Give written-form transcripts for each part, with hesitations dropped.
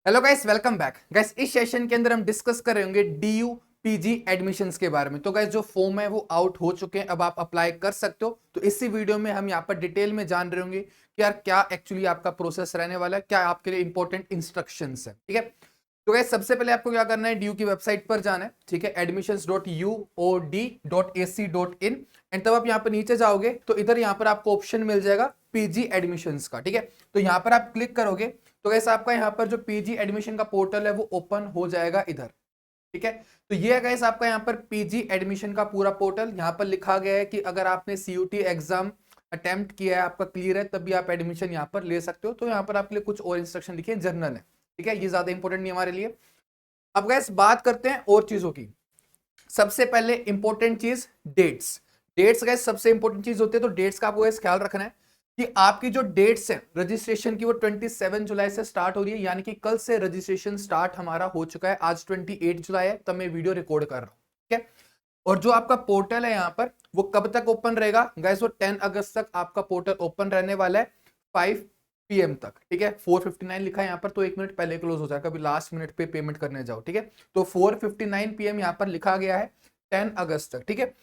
Hello guys, welcome back guys. इस session के अंदर हम डिस्कस कर रहे होंगे डीयू पीजी एडमिशंस के बारे में। तो गाइस जो फॉर्म है वो आउट हो चुके हैं, अब आप अप्लाई कर सकते हो। तो इसी वीडियो में हम यहाँ पर डिटेल में जान रहे होंगे कि यार क्या एक्चुअली आपका प्रोसेस रहने वाला है, क्या आपके लिए इंपॉर्टेंट इंस्ट्रक्शंस है। ठीक है, तो गाइस सबसे पहले आपको क्या करना है, डीयू की वेबसाइट पर जाना है। ठीक है, admissions.uod.ac.in एंड तब आप यहाँ पर नीचे जाओगे तो इधर यहाँ पर आपको ऑप्शन मिल जाएगा पीजी एडमिशंस का। ठीक है, तो यहाँ पर आप क्लिक करोगे तो गैस आपका यहाँ पर जो पीजी एडमिशन का पोर्टल है वो ओपन हो जाएगा इधर। ठीक है, तो ये है गैस आपका यहाँ पर पीजी एडमिशन का पूरा पोर्टल। यहाँ पर लिखा गया है कि अगर आपने सीयूटी एग्जाम अटेम्प्ट किया है, आपका क्लियर है, तब भी आप एडमिशन यहाँ पर ले सकते हो। तो यहाँ पर आपके लिए कुछ और इंस्ट्रक्शन लिखे जनरल है। ठीक है, ये ज्यादा इंपॉर्टेंट नहीं हमारे लिए। अब गैस बात करते हैं और चीजों की। सबसे पहले इंपॉर्टेंट चीज डेट्स। डेट्स गैस सबसे इंपॉर्टेंट चीज होती है, तो डेट्स का आपको गैस ख्याल रखना है कि आपकी जो डेट्स है रजिस्ट्रेशन की वो 27 जुलाई से स्टार्ट हो रही है, यानी कि कल से रजिस्ट्रेशन स्टार्ट हमारा हो चुका है। आज 28 जुलाई है, तब मैं वीडियो रिकॉर्ड कर रहा हूं। ठीक है, और जो आपका पोर्टल है यहाँ पर वो कब तक ओपन रहेगा गैस, वो 10 अगस्त तक आपका पोर्टल ओपन रहने वाला है 5 PM तक। ठीक है, 4:59 लिखा है यहाँ पर, तो 1 मिनट पहले क्लोज हो जाएगा, कभी लास्ट मिनट पे पेमेंट करने जाओ। ठीक है, तो 4:59 PM यहाँ पर लिखा गया है 10 अगस्त तक। ठीक है,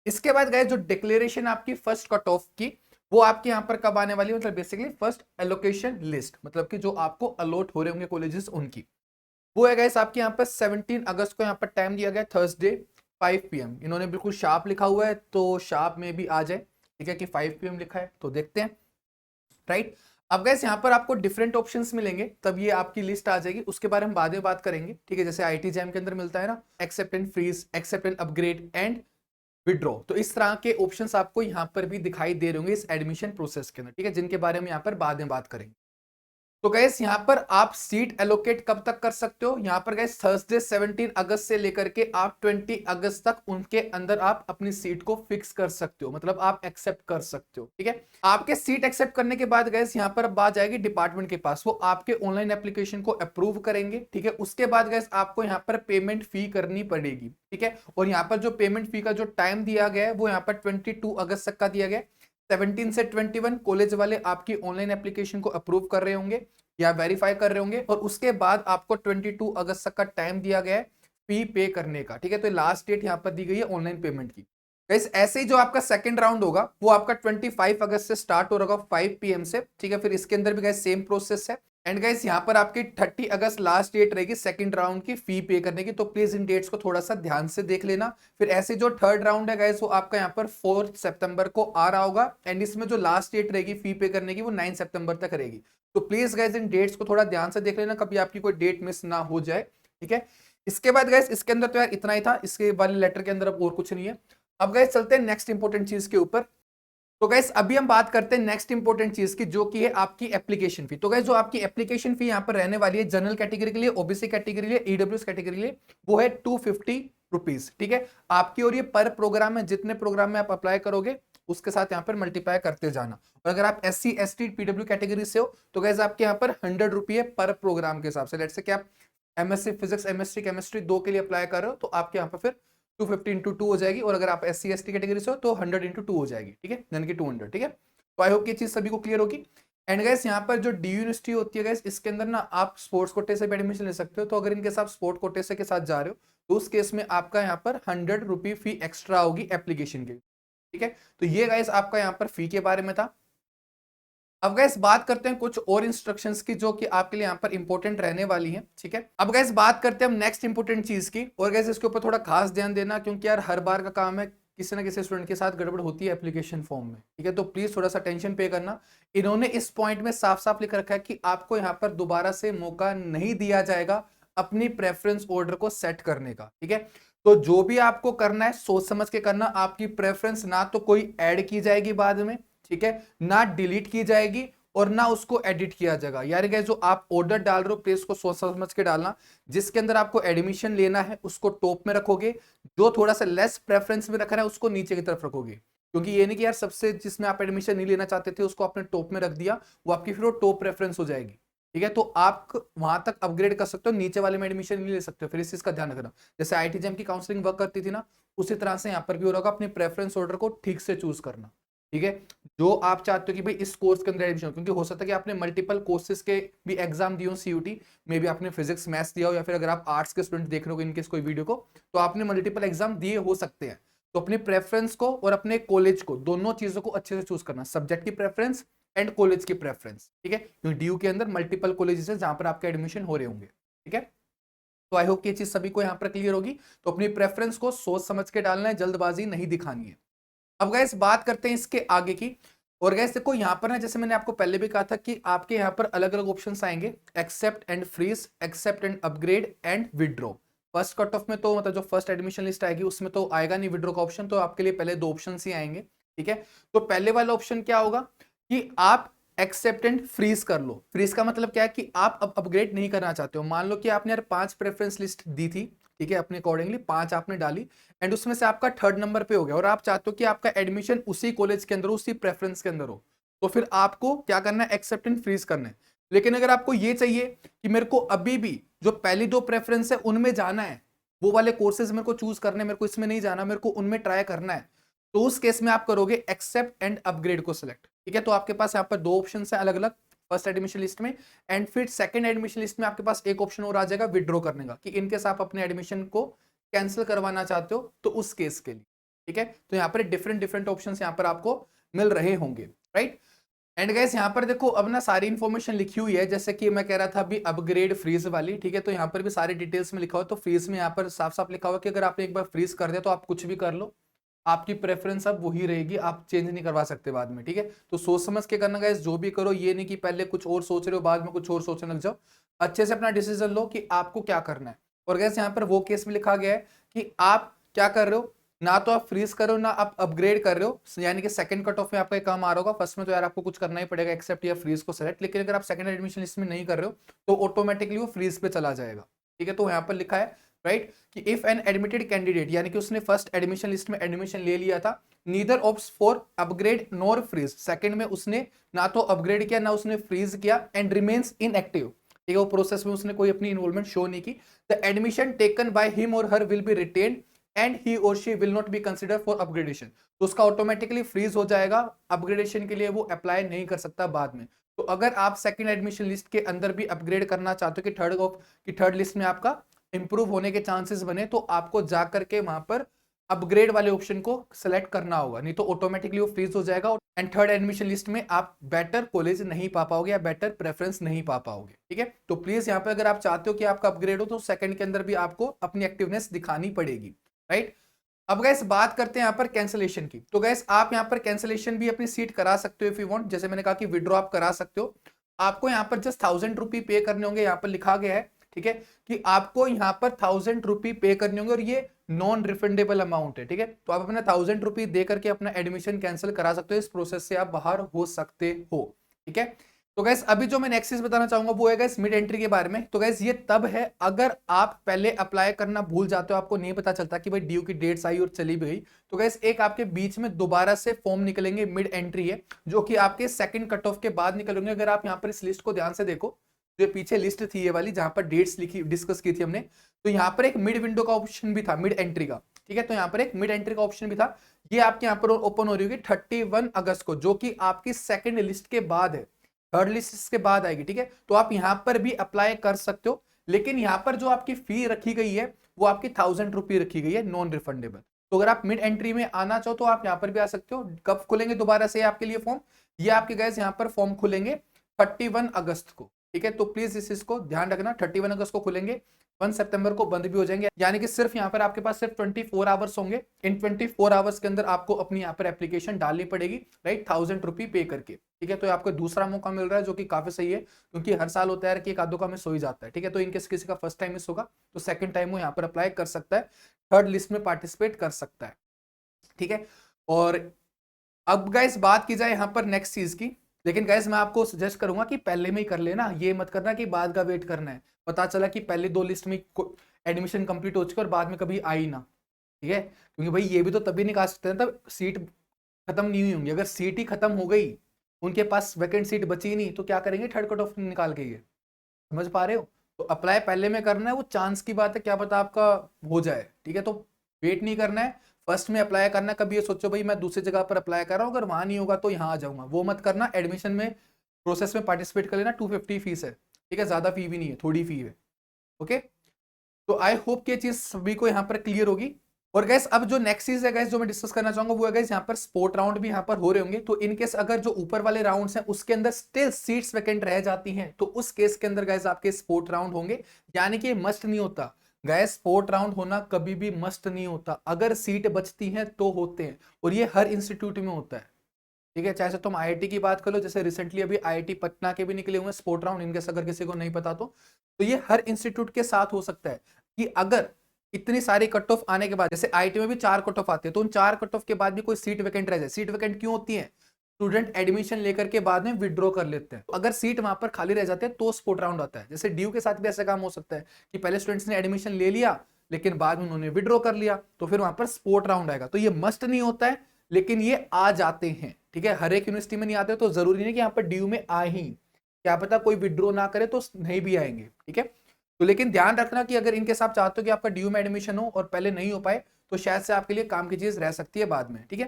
इसके बाद गए जो डिक्लेरेशन आपकी फर्स्ट कट ऑफ की वो आपके यहाँ पर कब आने वाली है, मतलब बेसिकली फर्स्ट एलोकेशन लिस्ट, मतलब कि जो आपको अलॉट हो रहे होंगे कॉलेजेस उनकी, वो है गाइस आपके यहाँ पर 17 अगस्त को यहाँ पर टाइम दिया गया, थर्सडे 5 PM। इन्होंने बिल्कुल शार्प लिखा हुआ है, तो शार्प में भी आ जाए। ठीक है, कि 5 PM लिखा है, तो देखते हैं। राइट, अब गैस यहाँ पर आपको डिफरेंट ऑप्शंस मिलेंगे, तब ये आपकी लिस्ट आ जाएगी, उसके बारे में बाद में बात करेंगे। ठीक है, जैसे आईटी जैम के अंदर मिलता है ना, accept and freeze, accept and upgrade and withdraw, तो इस तरह के ऑप्शंस आपको यहाँ पर भी दिखाई दे रहे होंगे इस एडमिशन प्रोसेस के अंदर। ठीक है, जिनके बारे में यहाँ पर बाद में बात करेंगे। तो गैस यहाँ पर आप सीट एलोकेट कब तक कर सकते हो, यहाँ पर गैस थर्सडे 17 अगस्त से लेकर के आप 20 अगस्त तक उनके अंदर आप अपनी सीट को फिक्स कर सकते हो, मतलब आप एक्सेप्ट कर सकते हो। ठीक है, आपके सीट एक्सेप्ट करने के बाद गैस यहाँ पर बात जाएगी डिपार्टमेंट के पास, वो आपके ऑनलाइन एप्लीकेशन को अप्रूव करेंगे। ठीक है, उसके बाद गैस आपको यहाँ पर पेमेंट फी करनी पड़ेगी। ठीक है, और यहाँ पर जो पेमेंट फी का जो टाइम दिया गया है वो यहाँ पर 22 अगस्त तक का दिया गया है। 17 से 21 कॉलेज वाले आपकी ऑनलाइन एप्लीकेशन को अप्रूव कर रहे होंगे या वेरीफाई कर रहे होंगे, और उसके बाद आपको 22 अगस्त तक का टाइम दिया गया है फी पे करने का। ठीक है, तो लास्ट डेट यहाँ पर दी गई है ऑनलाइन पेमेंट की। गाइस ऐसे ही जो आपका सेकंड राउंड होगा वो आपका 25 अगस्त से स्टार्ट हो रहा होगा 5 PM से। ठीक है, फिर इसके अंदर भी गाइस सेम प्रोसेस है। एंड गाइस यहाँ पर आपकी 30 अगस्त लास्ट डेट रहेगी सेकंड राउंड की फी पे करने की, तो प्लीज इन डेट्स को थोड़ा सा ध्यान से देख लेना। फिर ऐसे जो थर्ड राउंड है गाइस वो आपका यहाँ पर 4 सितंबर को आ रहा होगा, एंड इसमें जो लास्ट डेट रहेगी फी पे करने की वो 9 सितंबर तक रहेगी। तो प्लीज गाइस इन डेट्स को थोड़ा ध्यान से देख लेना, कभी आपकी कोई डेट मिस ना हो जाए। ठीक है, इसके बाद गाइस इसके अंदर तो यार इतना ही था, इसके वाले लेटर के अंदर अब और कुछ नहीं है। अब गाइस चलते हैं नेक्स्ट इंपॉर्टेंट चीज के ऊपर। तो गाइस अभी हम बात करते हैं नेक्स्ट इंपॉर्टेंट चीज की, जो कि है आपकी एप्लीकेशन फी। तो गाइस जो आपकी एप्लीकेशन फी यहाँ पर रहने वाली है जनरल कैटेगरी के लिए, ओबीसी कैटेगरी के लिए, ईडब्ल्यूएस कैटेगरी के लिए, वो है 250 रुपीज। ठीक है, आपकी, और ये पर प्रोग्राम है, जितने प्रोग्राम में आप अप्लाई करोगे उसके साथ यहाँ पर मल्टीप्लाई करते जाना। और अगर आप SC ST PW कैटेगरी से हो तो गाइस आपके यहाँ पर 100 रुपये पर प्रोग्राम के हिसाब से। लेट्स से कि आप MSc फिजिक्स MSc केमिस्ट्री 2 के लिए अप्लाई कर रहे हो, तो आपके यहाँ पर फिर 250 इंटू 2 हो जाएगी, और अगर आप SC ST कैटेगरी से हो तो 100 इंटू 2 हो जाएगी। ठीक है, यानी कि 200। ठीक है, तो आई होप ये चीज सभी को क्लियर होगी। एंड गाइस यहाँ पर जो डी यूनिवर्सिटी होती है गाइस, इसके अंदर ना आप स्पोर्ट्स कोटे से भी एडमिशन ले सकते हो। तो अगर इनके साथ स्पोर्ट कोटे से के साथ जा रहे हो तो उस केस में आपका यहाँ पर 100 रुपये फी एक्स्ट्रा होगी एप्लीकेशन के। ठीक है, तो ये गाइस आपका यहाँ पर फी के बारे में था। अब गैस बात करते हैं कुछ और इंस्ट्रक्शंस की, जो कि आपके लिए यहाँ पर इंपॉर्टेंट रहने वाली हैं। ठीक है, अब गैस बात करते हैं हम नेक्स्ट इंपॉर्टेंट चीज की, और गैस इसके ऊपर थोड़ा खास ध्यान देना, क्योंकि यार हर बार का काम है, किसी ना किसी स्टूडेंट के साथ गड़बड़ होती है एप्लीकेशन फॉर्म में। ठीक है, तो प्लीज थोड़ा सा टेंशन पे करना। इन्होंने इस पॉइंट में साफ साफ लिख रखा है कि आपको यहाँ पर दोबारा से मौका नहीं दिया जाएगा अपनी प्रेफरेंस ऑर्डर को सेट करने का। ठीक है, तो जो भी आपको करना है सोच समझ के करना। आपकी प्रेफरेंस ना तो कोई ऐड की जाएगी बाद में, ठीक है, ना डिलीट की जाएगी, और ना उसको एडिट किया जाएगा। यानी कि जो आप ऑर्डर डाल रहे हो प्लीज को सोच समझ के डालना। जिसके अंदर आपको एडमिशन लेना है उसको टॉप में रखोगे, जो थोड़ा सा लेस प्रेफरेंस में रखना है उसको नीचे की तरफ रखोगे। क्योंकि ये नहीं कि यार सबसे जिसमें आप एडमिशन नहीं लेना चाहते थे उसको आपने टॉप में रख दिया, वो आपकी फिर वो टॉप प्रेफरेंस हो जाएगी। ठीक है, तो आप वहां तक अपग्रेड कर सकते हो, नीचे वाले में एडमिशन नहीं ले सकते हो। फिर इस चीज का ध्यान रखना, जैसे आईटी जैम की काउंसलिंग वर्क करती थी ना, उसी तरह से यहाँ पर भी हो रहा होगा। अपनी प्रेफरेंस ऑर्डर को ठीक से चूज करना। ठीक है, जो आप चाहते हो कि भाई इस कोर्स के अंदर एडमिशन हो, क्योंकि हो सकता है कि आपने मल्टीपल कोर्सेज के भी एग्जाम दिए हो, सीयूटी में भी आपने फिजिक्स मैथ्स दिया हो, या फिर अगर आप आर्ट्स के स्टूडेंट देख रहे हो इनकेस कोई वीडियो को, तो आपने मल्टीपल एग्जाम दिए हो सकते हैं। तो अपने प्रेफरेंस को और अपने कॉलेज को, दोनों चीजों को अच्छे से चूज करना, सब्जेक्ट की प्रेफरेंस एंड कॉलेज की प्रेफरेंस, ठीक है, क्योंकि डीयू के अंदर मल्टीपल कॉलेजेस है जहां पर आपके एडमिशन हो रहे होंगे, ठीक है। तो आई होप कि ये चीज सभी को यहाँ पर क्लियर होगी। तो अपनी प्रेफरेंस को सोच समझ के डालना है, जल्दबाजी नहीं दिखानी है। अब गैस बात करते हैं इसके आगे की। और गैस देखो यहाँ पर ना, जैसे मैंने आपको पहले भी कहा था कि आपके यहाँ पर अलग अलग ऑप्शंस आएंगे, accept and freeze, accept and upgrade and withdraw. First cut off में तो मतलब जो फर्स्ट एडमिशन लिस्ट आएगी उसमें तो आएगा नहीं विड्रॉ का ऑप्शन, तो आपके लिए पहले दो ऑप्शन ही आएंगे, ठीक है। तो पहले वाला ऑप्शन क्या होगा कि आप एक्सेप्ट एंड फ्रीज कर लो। फ्रीज का मतलब क्या है कि आप अब अपग्रेड नहीं करना चाहते हो। मान लो कि आपने यार 5 प्रेफरेंस लिस्ट दी थी, ठीक है, अपने अकॉर्डिंगली 5 आपने डाली, एंड उसमें से आपका 3rd नंबर पे हो गया और आप चाहते हो कि आपका एडमिशन उसी कॉलेज के अंदर, उसी प्रेफरेंस के अंदर हो, तो फिर आपको क्या करना है, एक्सेप्ट एंड फ्रीज करना है। लेकिन अगर आपको ये चाहिए कि मेरे को अभी भी जो पहली 2 प्रेफरेंस है उनमें जाना है, वो वाले कोर्सेज मेरे को चूज करने, मेरे को इसमें नहीं जाना, मेरे को उनमें ट्राई करना है, तो उस केस में आप करोगे एक्सेप्ट एंड अपग्रेड को सिलेक्ट, ठीक है। तो आपके पास यहाँ पर 2 ऑप्शन है अलग अलग फर्स्ट एडमिशन लिस्ट में, एंड फिर सेकंड एडमिशन लिस्ट में आपके पास एक ऑप्शन और आ जाएगा विड्रॉ करने का, कि इनकेस आप अपने एडमिशन को कैंसिल करवाना चाहते हो तो उस केस के लिए, ठीक है। तो यहाँ पर डिफरेंट डिफरेंट ऑप्शंस यहाँ पर आपको मिल रहे होंगे, राइट। एंड गाइस यहाँ पर देखो अब ना सारी इंफॉर्मेशन लिखी हुई है, जैसे कि मैं कह रहा था अभी अपग्रेड फ्रीज वाली, ठीक है। तो यहाँ पर भी सारी डिटेल्स में लिखा हुआ, तो फ्रीज में यहाँ पर साफ साफ लिखा हुआ कि अगर आपने एक बार फ्रीज कर दिया तो आप कुछ भी कर लो, आपकी प्रेफरेंस अब वही रहेगी, आप चेंज नहीं करवा सकते बाद में, ठीक है। तो सोच समझ के करना गाइस, जो भी करो ये नहीं कि पहले कुछ और सोच रहे हो बाद में कुछ और सोचने लग जाओ। अच्छे से अपना डिसीजन लो कि आपको क्या करना है। और गैस यहाँ पर वो केस में लिखा गया है कि आप क्या कर रहे हो, ना तो आप फ्रीज कर रहे हो ना आप अपग्रेड कर रहे हो, यानी कि सेकंड कट ऑफ में आपका काम आ रहा होगा। फर्स्ट में तो यार आपको कुछ करना ही पड़ेगा एक्सेप्ट या फ्रीज को सेलेक्ट, लेकिन अगर आप सेकंड एडमिशन लिस्ट में नहीं कर रहे हो तो ऑटोमेटिकली वो फ्रीज पे चला जाएगा, ठीक है। तो यहाँ पर लिखा है राइट कि इफ एन एडमिटेड कैंडिडेट, यानी कि उसने फर्स्ट एडमिशन लिस्ट में एडमिशन ले लिया था, neither opts for upgrade nor freeze, second में उसने ना तो अपग्रेड किया ना उसने फ्रीज किया, एंड रिमेन्स इनएक्टिव, ठीक है, वो प्रोसेस में उसने कोई अपनी इन्वॉल्वमेंट शो नहीं की, the admission taken by him or her will be retained and he or she will not be consider for upgradation, तो उसका ऑटोमेटिकली फ्रीज हो जाएगा, अपग्रेडेशन के लिए वो अप्लाई नहीं कर सकता बाद में। तो अगर आप सेकंड एडमिशन लिस्ट के अंदर भी अपग्रेड करना चाहते हो कि थर्ड लिस्ट में आपका इंप्रूव होने के चांसेस बने, तो आपको जा करके वहां पर अपग्रेड वाले ऑप्शन को सिलेक्ट करना होगा, नहीं तो ऑटोमेटिकली वो फ्रीज हो जाएगा एंड थर्ड एडमिशन लिस्ट में आप बेटर कॉलेज नहीं पा पाओगे या बेटर प्रेफरेंस नहीं पा पाओगे, ठीक है। तो प्लीज यहाँ पे अगर आप चाहते हो कि आपका अपग्रेड हो तो सेकंड के अंदर भी आपको अपनी एक्टिवनेस दिखानी पड़ेगी, राइट। अब गैस बात करते हैं यहाँ पर कैंसिलेशन की। तो गैस आप यहाँ पर कैंसिलेशन भी अपनी सीट करा सकते हो इफ यू वांट, जैसे मैंने कहा कि विड्रॉ आप करा सकते हो। आपको यहाँ पर जस्ट 1000 रुपी पे करने होंगे, यहाँ पर लिखा गया है, ठीक है, कि आपको यहाँ पर 1000 रुपी पे करने होंगे और ये नॉन रिफंडेबल अमाउंट है, ठीक है। तो आप अपना 1000 रुपी दे करके अपना एडमिशन कैंसिल करा सकते हो, इस प्रोसेस से आप बाहर हो सकते हो, ठीक है। तो गैस अभी जो मैं नेक्स्ट चीज बताना चाहूंगा वो है गैस मिड एंट्री के बारे में। तो गैस ये तब है अगर आप पहले अप्लाई करना भूल जाते हो, आपको नहीं पता चलता कि भाई ड्यू की डेट्स आई और चली भी गई, तो गैस एक आपके बीच में दोबारा से फॉर्म निकलेंगे, मिड एंट्री है, जो कि आपके सेकंड कट ऑफ के बाद निकलेंगे। अगर आप यहाँ पर इस लिस्ट को ध्यान से देखो, जो पीछे लिस्ट थी ये वाली जहां पर डेट्स लिखी डिस्कस की थी हमने, तो यहाँ पर एक मिड विंडो का ऑप्शन भी था, मिड एंट्री का, ठीक है। तो यहाँ पर एक मिड एंट्री का ऑप्शन भी था, ये आपके यहाँ पर ओपन हो रही होगी 31 अगस्त को, जो कि आपकी सेकंड लिस्ट के बाद है, थर्ड लिस्ट के बाद आएगी, ठीक है। तो आप यहां पर भी अप्लाई कर सकते हो, लेकिन यहां पर जो आपकी फी रखी गई है वो आपकी 1000 रुपी रखी गई है, नॉन रिफंडेबल। तो अगर आप मिड एंट्री में आना चाहो तो आप यहां पर भी आ सकते हो। कब खुलेंगे दोबारा से आपके लिए फॉर्म, ये आपके गैस यहाँ पर फॉर्म खुलेंगे 31 अगस्त को, ठीक है। तो प्लीज इस चीज को ध्यान रखना, 31 अगस्त को खुलेंगे, 1 सितंबर को बंद भी हो जाएंगे, यानी कि सिर्फ यहाँ पर आपके पास सिर्फ 24 आवर्स होंगे। इन 24 आवर्स के अंदर आपको अपनी यहाँ पर एप्लीकेशन डालनी पड़ेगी, राइट, 1000 रुपी पे करके, ठीक है। तो आपको दूसरा मौका मिल रहा है जो कि काफी सही है, क्योंकि हर साल होता है कि एक आधों का में सो ही जाता है, ठीक है। तो इनकेस किसी का फर्स्ट टाइम मिस होगा तो सेकंड टाइम वो यहाँ पर अप्लाई कर सकता है, थर्ड लिस्ट में पार्टिसिपेट कर सकता है, ठीक है। और अब गाइस बात की जाए यहाँ पर नेक्स्ट चीज की, लेकिन गाइस मैं आपको सजेस्ट करूंगा कि पहले में ही कर लेना, ये मत करना कि बाद का वेट करना है। पता चला कि पहले 2 लिस्ट में एडमिशन कंप्लीट हो चुका और बाद में कभी आई ना, ठीक है, क्योंकि भाई ये भी तो तभी निकाल सकते हैं तब सीट खत्म नहीं हुई होंगी। अगर सीट ही खत्म हो गई, उनके पास वैकेंट सीट बची नहीं, तो क्या करेंगे थर्ड कट ऑफ निकाल के, ये समझ पा रहे हो। तो अप्लाई पहले में करना है, वो चांस की बात है, क्या पता आपका हो जाए, ठीक है। तो वेट नहीं करना है, फर्स्ट में अप्लाई करना, कभी ये सोचो भाई मैं दूसरी जगह पर अप्लाई कर रहा हूँ, अगर वहां नहीं होगा तो यहाँ आ जाऊंगा, वो मत करना। एडमिशन में प्रोसेस में पार्टिसिपेट कर लेना, 250 फीस है, ठीक है, ज्यादा फी भी नहीं है, थोड़ी फी है। ओके, तो आई होप कि ये चीज सभी को यहाँ पर क्लियर होगी। और गैस अब जो नेक्स्ट चीज है गैस जो मैं डिस्कस करना चाहूंगा वो है गैस यहाँ पर स्पोर्ट राउंड भी यहाँ पर हो रहे होंगे। तो इन केस अगर जो ऊपर वाले राउंड्स हैं उसके अंदर स्टिल सीट्स वैकेंट रह जाती हैं तो उस केस के अंदर गैस आपके स्पोर्ट राउंड होंगे, यानी कि मस्ट नहीं होता गैस, स्पोर्ट राउंड होना कभी भी मस्ट नहीं होता, अगर सीट बचती है तो होते हैं, और ये हर इंस्टीट्यूट में होता है, ठीक है। चाहे से तुम आईआईटी की बात कर लो, जैसे रिसेंटली अभी आईआईटी पटना के भी निकले हुए स्पोर्ट राउंड, इनके अगर किसी को नहीं पता तो ये हर इंस्टीट्यूट के साथ हो सकता है कि अगर इतनी सारी कट ऑफ आने के बाद, जैसे आईआईटी में भी 4 कट ऑफ आते हैं, तो उन 4 कट ऑफ के बाद भी कोई सीट वैकेंट रह जाए। सीट वैकेंट क्यों होती है? स्टूडेंट एडमिशन लेकर के बाद में विड्रॉ कर लेते हैं, तो अगर सीट वहां पर खाली रह जाती है तो स्पोर्ट राउंड आता है। जैसे ड्यू के साथ भी ऐसा काम हो सकता है कि पहले स्टूडेंट्स ने एडमिशन ले लिया लेकिन बाद में उन्होंने विड्रॉ कर लिया, तो फिर वहां पर स्पोर्ट राउंड आएगा। तो ये मस्ट नहीं होता है लेकिन ये आ जाते हैं, ठीक है। हर एक यूनिवर्सिटी में नहीं आते, तो जरूरी नहीं कि यहाँ पर ड्यू में आ ही, क्या पता कोई विड्रॉ ना करे तो नहीं भी आएंगे, ठीक है। तो लेकिन ध्यान रखना कि अगर इनके साथ चाहते हो कि आपका ड्यू में एडमिशन हो और पहले नहीं हो पाए तो शायद से आपके लिए काम की चीज रह सकती है बाद में, ठीक है।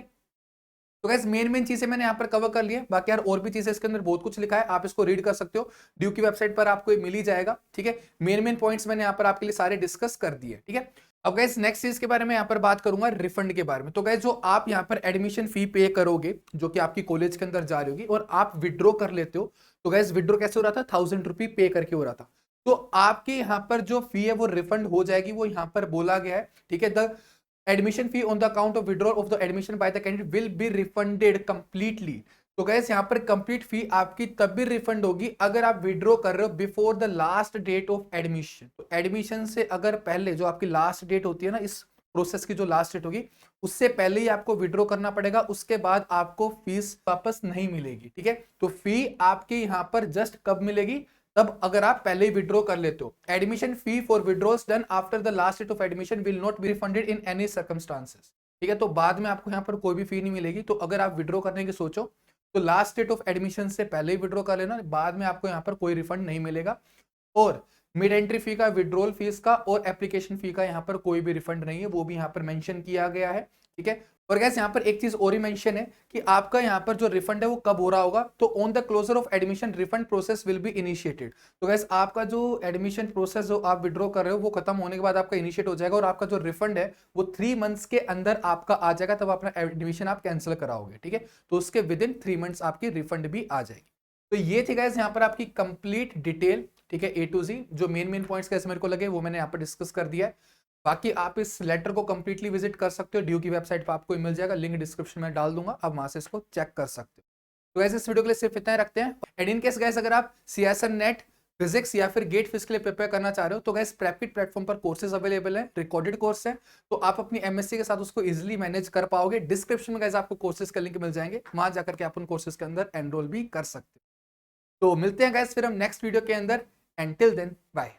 तो गैस मेन चीजें मैंने यहाँ पर कवर कर ली है, बाकी यार और भी चीजें इसके अंदर बहुत कुछ लिखा है, आप इसको रीड कर सकते हो, ड्यू की वेबसाइट पर आपको मिल ही जाएगा, ठीक है। मेन पॉइंट्स मैंने यहाँ पर आपके लिए सारे डिस्कस कर दिए, ठीक है। अब गैस नेक्स्ट चीज के बारे में यहाँ पर बात करूंगा, रिफंड के बारे में। तो गैस जो आप यहाँ पर एडमिशन फी पे करोगे जो कि आपकी कॉलेज के अंदर जा रही होगी और आप विड्रॉ कर लेते हो, तो गैस विड्रॉ कैसे हो रहा था? 1000 रुपये पे करके हो रहा था, तो आपके यहाँ पर जो फी है वो रिफंड हो जाएगी, वो यहाँ पर बोला गया है, ठीक है। The admission fee on the account of withdrawal of the admission by the candidate will be refunded completely. तो गैस यहाँ पर कंप्लीट फी आपकी तब भी रिफंड होगी अगर आप विड्रॉ कर रहे हो before the last date of admission. तो एडमिशन से अगर पहले जो आपकी लास्ट डेट होती है ना, इस प्रोसेस की जो लास्ट डेट होगी उससे पहले ही आपको विड्रॉ करना पड़ेगा, उसके बाद आपको फीस वापस नहीं मिलेगी, ठीक है। तो फी आपकी यहाँ पर जस्ट कब मिलेगी? तब अगर आप पहले ही विड्रॉ कर लेते हो। Admission fee for withdrawals done after the last date of admission will not be refunded in any circumstances, ठीक है। तो बाद में आपको यहाँ पर कोई भी फी नहीं मिलेगी। तो अगर आप विड्रॉ करने की सोचो तो लास्ट डेट ऑफ एडमिशन से पहले ही विड्रॉ कर लेना, बाद में आपको यहाँ पर कोई रिफंड नहीं मिलेगा। और मिड एंट्री फी का, विड्रॉल फीस का और एप्लीकेशन फी का यहाँ पर कोई भी रिफंड नहीं है, वो भी यहाँ पर मेंशन किया गया है, ठीक है। और गैस यहाँ पर एक चीज और ही मेंशन है कि आपका यहाँ पर जो रिफंड है वो कब हो रहा होगा, तो on the closure of admission refund process will be initiated. तो गैस आपका जो एडमिशन प्रोसेस जो आप विड्रॉ कर रहे हो वो खत्म होने के बाद आपका इनिशिएट हो जाएगा और आपका जो रिफंड है वो 3 मंथ्स के अंदर आपका आ जाएगा, तब अपना एडमिशन आप कैंसिल कराओगे, ठीक है। तो उसके विद इन 3 मंथ्स आपकी रिफंड भी आ जाएगी। तो ये थी गाइस यहाँ पर आपकी कंप्लीट डिटेल, ठीक है, ए टू जी। जो मेन पॉइंट्स कैसे मेरे को लगे वो मैंने यहाँ पर डिस्कस कर दिया है। बाकी आप इस लेटर को कंप्लीटली विजिट कर सकते हो, ड्यू की वेबसाइट पर आपको मिल जाएगा, लिंक डिस्क्रिप्शन में डाल दूंगा, आप वहां से इसको चेक कर सकते हो। तो गाइस इस वीडियो के लिए सिर्फ इतना ही रखते हैं। एंड इन केस गाइस अगर आप सीएसएन नेट फिजिक्स या फिर गेट फिजिक्स के लिए प्रिपेयर करना चाह रहे हो तो गाइस प्रेपकिट प्लेटफॉर्म पर कोर्सेज अवेलेबल है, रिकॉर्डेड कोर्स है, तो आप अपनी एमएससी के साथ उसको इजीली मैनेज कर पाओगे। डिस्क्रिप्शन में गाइस आपको कोर्सेज का लिंक मिल जाएंगे, वहां जाकर के आप उन कोर्सेज के अंदर एनरोल भी कर सकते हो। तो मिलते हैं गाइस फिर हम नेक्स्ट वीडियो के अंदर, एंड टिल देन बाय।